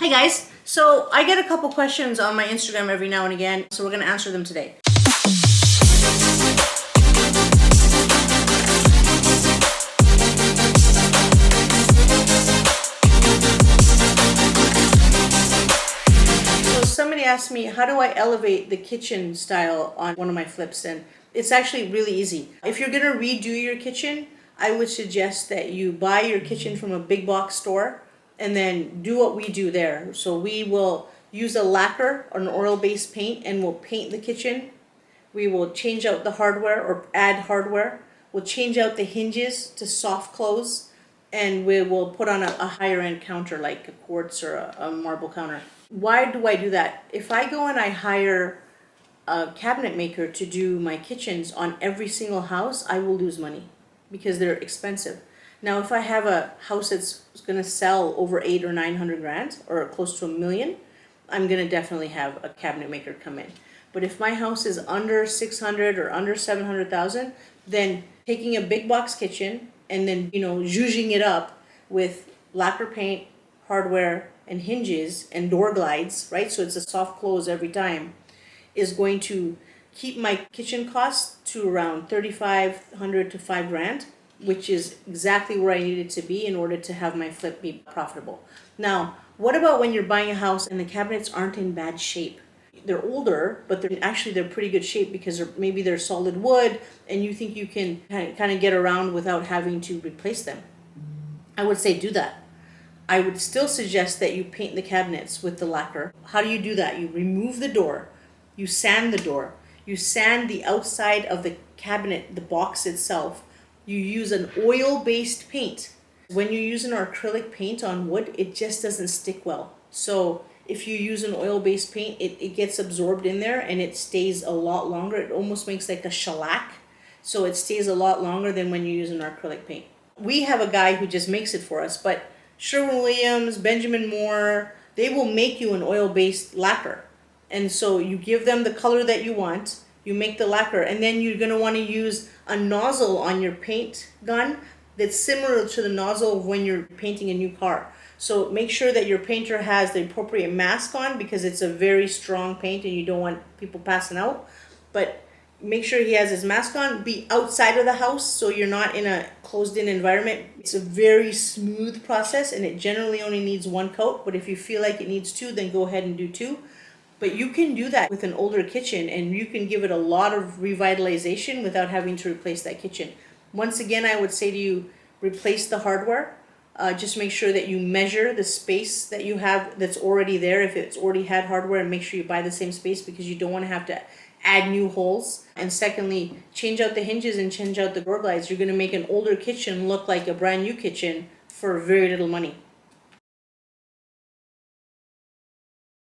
Hi guys, so I get a couple questions on my Instagram every now and again, so we're going to answer them today. So somebody asked me, how do I elevate the kitchen style on one of my flips? And it's actually really easy. If you're going to redo your kitchen, I would suggest that you buy your kitchen from a big box store and then do what we do there. So we will use a lacquer or an oil-based paint and we'll paint the kitchen. We will change out the hardware or add hardware. We'll change out the hinges to soft close, and we will put on a higher end counter like a quartz or a marble counter. Why do I do that? If I go and I hire a cabinet maker to do my kitchens on every single house, I will lose money because they're expensive. Now, if I have a house that's going to sell over 800 or 900 grand or close to $1 million, I'm going to definitely have a cabinet maker come in. But if my house is under 600 or under 700,000, then taking a big box kitchen and then, zhuzhing it up with lacquer paint, hardware, and hinges and door glides, right? So it's a soft close every time, is going to keep my kitchen costs to around 3,500 to 5 grand, which is exactly where I need it to be in order to have my flip be profitable. Now, what about when you're buying a house and the cabinets aren't in bad shape? They're older, but they're pretty good shape because maybe they're solid wood and you think you can kind of get around without having to replace them. I would say do that. I would still suggest that you paint the cabinets with the lacquer. How do you do that? You remove the door, you sand the door, you sand the outside of the cabinet, the box itself. You use an oil-based paint. When you use an acrylic paint on wood, it just doesn't stick well. So if you use an oil-based paint, it gets absorbed in there and it stays a lot longer. It almost makes like a shellac. So it stays a lot longer than when you use an acrylic paint. We have a guy who just makes it for us, but Sherwin-Williams, Benjamin Moore, they will make you an oil-based lacquer. And so you give them the color that you want, you make the lacquer, and then you're going to want to use a nozzle on your paint gun that's similar to the nozzle of when you're painting a new car. So make sure that your painter has the appropriate mask on because it's a very strong paint and you don't want people passing out. But make sure he has his mask on. Be outside of the house so you're not in a closed-in environment. It's a very smooth process and it generally only needs one coat. But if you feel like it needs two, then go ahead and do two. But you can do that with an older kitchen and you can give it a lot of revitalization without having to replace that kitchen. Once again, I would say to you, replace the hardware. Just make sure that you measure the space that you have that's already there. If it's already had hardware, and make sure you buy the same space because you don't want to have to add new holes. And secondly, change out the hinges and change out the door glides. You're going to make an older kitchen look like a brand new kitchen for very little money.